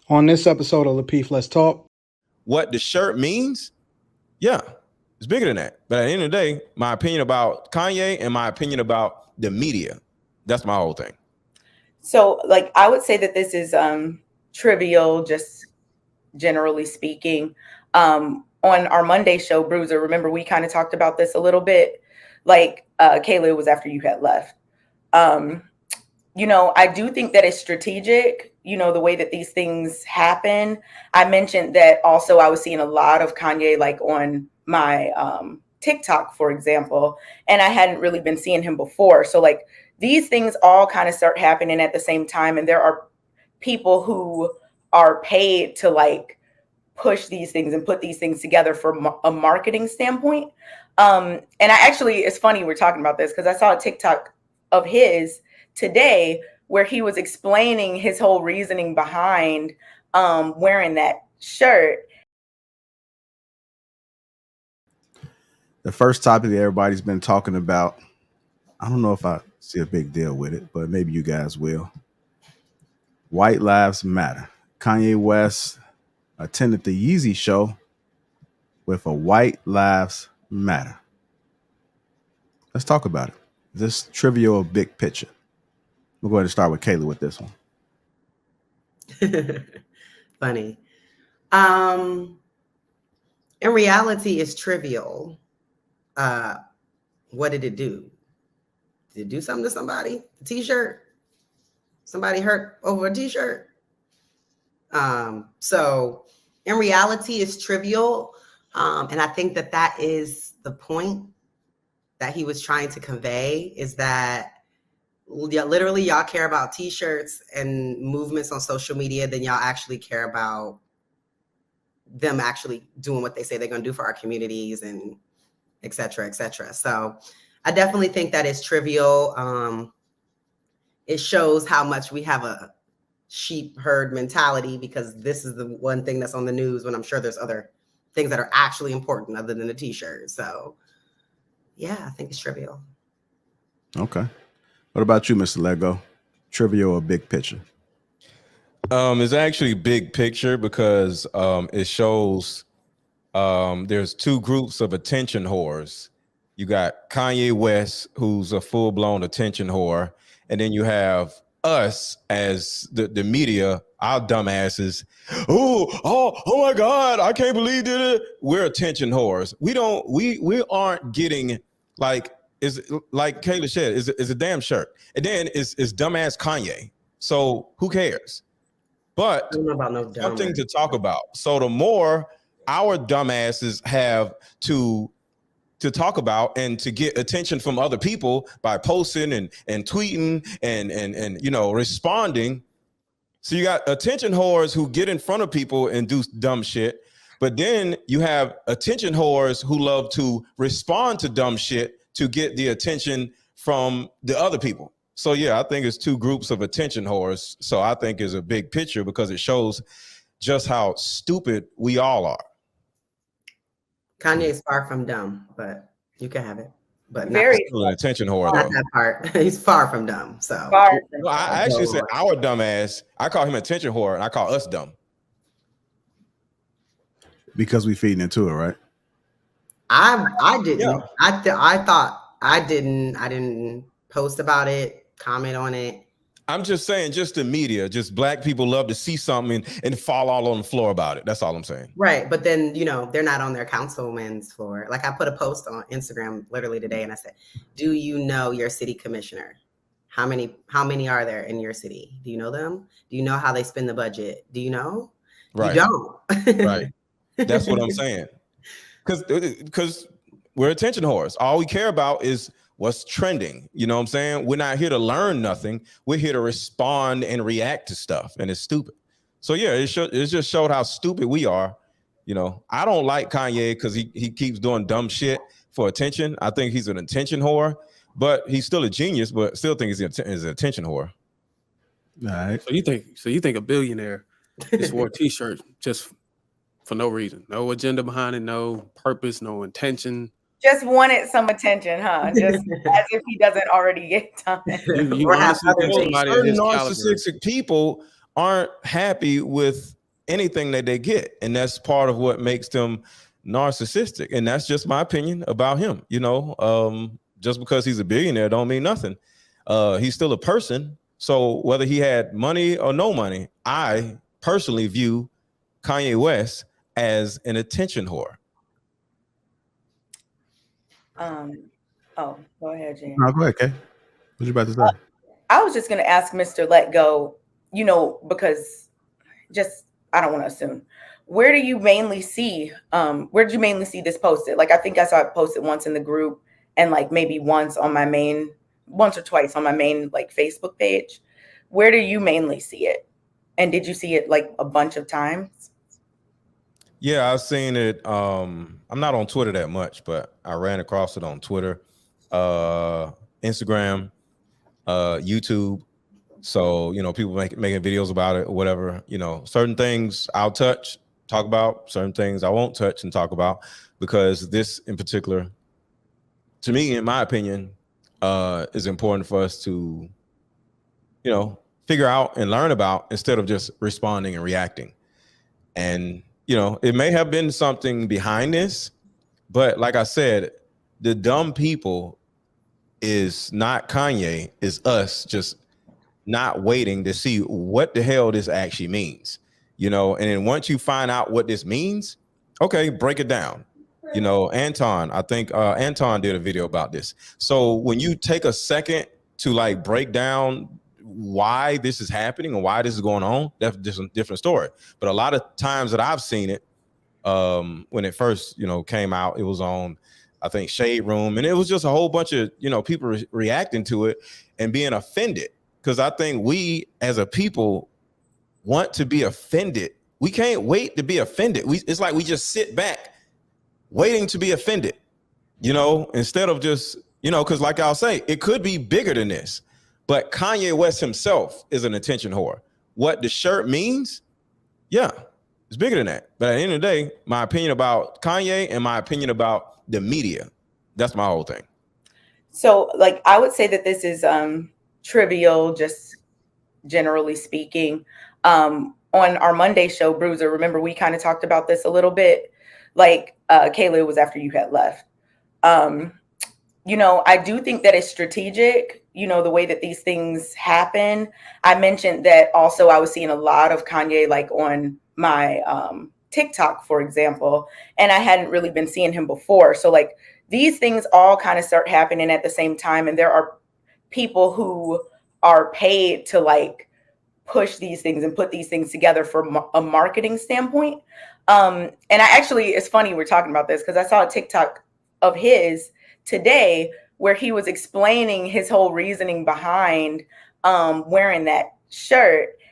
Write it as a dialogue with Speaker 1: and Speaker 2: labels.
Speaker 1: On this episode of Lapeef, Let's Talk.
Speaker 2: What the shirt means, yeah, it's bigger than that. But at the end of the day, my opinion about Kanye and my opinion about the media, that's my whole thing.
Speaker 3: So, like, I would say that this is trivial, just generally speaking. On our Monday show, Bruiser, remember we kind of talked about this a little bit. Like, Kayla, it was after you had left. I do think that it's strategic, the way that these things happen. I mentioned that also I was seeing a lot of Kanye, like on my TikTok, for example, and I hadn't really been seeing him before. So like these things all kind of start happening at the same time. And there are people who are paid to like push these things and put these things together from a marketing standpoint. And it's funny we're talking about this because I saw a TikTok of his today where he was explaining his whole reasoning behind wearing that shirt.
Speaker 4: The first topic that everybody's been talking about, I don't know if I see a big deal with it, but maybe you guys will. White Lives Matter. Kanye West attended the Yeezy show with a White Lives Matter. Let's talk about it. Is this trivial or big picture? We'll go ahead and start with Kayla with this one.
Speaker 5: Funny. In reality, it's trivial. What did it do? Did it do something to somebody? A t-shirt? Somebody hurt over a t-shirt? So in reality, it's trivial. And I think that is the point that he was trying to convey, is that literally y'all care about t-shirts and movements on social media than y'all actually care about them actually doing what they say they're going to do for our communities and et cetera, et cetera. So I definitely think that is trivial. It shows how much we have a sheep herd mentality, because this is the one thing that's on the news when I'm sure there's other things that are actually important other than the t-shirt. So yeah, I think it's trivial.
Speaker 4: Okay. What about you, Mr. Lego? Trivial or big picture?
Speaker 2: It's actually big picture because it shows there's two groups of attention whores. You got Kanye West, who's a full-blown attention whore, and then you have us as the media, our dumbasses. Oh my God, I can't believe it. We're attention whores. We aren't getting like, is like Kayla said, is a damn shirt. And then is dumbass Kanye. So who cares? But
Speaker 5: I don't know about no dumbass.
Speaker 2: Something to talk about. So the more our dumbasses have to talk about and to get attention from other people by posting and tweeting and responding. So you got attention whores who get in front of people and do dumb shit. But then you have attention whores who love to respond to dumb shit to get the attention from the other people. So yeah, I think it's two groups of attention whores. So I think it's a big picture because it shows just how stupid we all are.
Speaker 5: Kanye is far from dumb, but you can have it. But
Speaker 3: very
Speaker 2: still an attention whore.
Speaker 5: Not that part. He's far from dumb. So
Speaker 2: no, I actually said our dumb ass. I call him attention whore, and I call us dumb.
Speaker 4: Because we feeding into it, right?
Speaker 5: I didn't.
Speaker 2: Yeah.
Speaker 5: I thought I didn't post about it, comment on it.
Speaker 2: I'm just saying, just the media, just black people love to see something and fall all on the floor about it. That's all I'm saying.
Speaker 5: Right. But then, they're not on their councilman's floor. Like I put a post on Instagram literally today and I said, do you know your city commissioner? How many are there in your city? Do you know them? Do you know how they spend the budget? Do you know?
Speaker 2: Right.
Speaker 5: You don't.
Speaker 2: Right. That's what I'm saying. Because we're attention whores. All we care about is what's trending. You know what I'm saying? We're not here to learn nothing. We're here to respond and react to stuff, and it's stupid. So yeah, it just showed how stupid we are. I don't like Kanye because he keeps doing dumb shit for attention. I think he's an attention whore, but he's still a genius, but still think he's an attention whore.
Speaker 4: All right.
Speaker 6: So you think a billionaire just wore a t-shirt just for no reason, no agenda behind it, no purpose, no intention?
Speaker 3: Just wanted some attention, huh? Just as if he doesn't already get time.
Speaker 6: You honestly think somebody
Speaker 2: certain narcissistic people aren't happy with anything that they get, and that's part of what makes them narcissistic. And that's just my opinion about him. Just because he's a billionaire don't mean nothing. He's still a person. So whether he had money or no money, I personally view Kanye West as an attention whore.
Speaker 3: Oh, go ahead, Jan.
Speaker 4: No, go ahead, Kay. What you about to say?
Speaker 3: I was just going to ask Mr. Let Go, because I don't want to assume. Where do you mainly see, where did you mainly see this posted? Like, I think I saw it posted once in the group and like maybe once or twice on my main like Facebook page. Where do you mainly see it? And did you see it like a bunch of times?
Speaker 2: Yeah, I've seen it. I'm not on Twitter that much, but I ran across it on Twitter, Instagram, YouTube. So, people making videos about it or whatever. Certain things I'll talk about, certain things I won't touch and talk about, because this in particular, to me, in my opinion, is important for us to, figure out and learn about instead of just responding and reacting. And, it may have been something behind this, but like I said, the dumb people is not Kanye, is us just not waiting to see what the hell this actually means, and then once you find out what this means, okay, break it down. Anton, I think Anton did a video about this. So when you take a second to like break down why this is happening and why this is going on, that's just a different story. But a lot of times that I've seen it, when it first, came out, it was on, I think, Shade Room, and it was just a whole bunch of, people reacting to it and being offended. Because I think we as a people want to be offended. We can't wait to be offended. It's like we just sit back waiting to be offended, instead of just, because like I'll say, it could be bigger than this. But Kanye West himself is an attention whore. What the shirt means, yeah, it's bigger than that. But at the end of the day, my opinion about Kanye and my opinion about the media, that's my whole thing.
Speaker 3: So like, I would say that this is trivial, just generally speaking. On our Monday show, Bruiser, remember we kind of talked about this a little bit. Like, Kayla, it was after you had left. I do think that it's strategic, the way that these things happen. I mentioned that also I was seeing a lot of Kanye like on my TikTok, for example, and I hadn't really been seeing him before. So like these things all kind of start happening at the same time. And there are people who are paid to like push these things and put these things together from a marketing standpoint. And it's funny we're talking about this because I saw a TikTok of his today where he was explaining his whole reasoning behind wearing that shirt.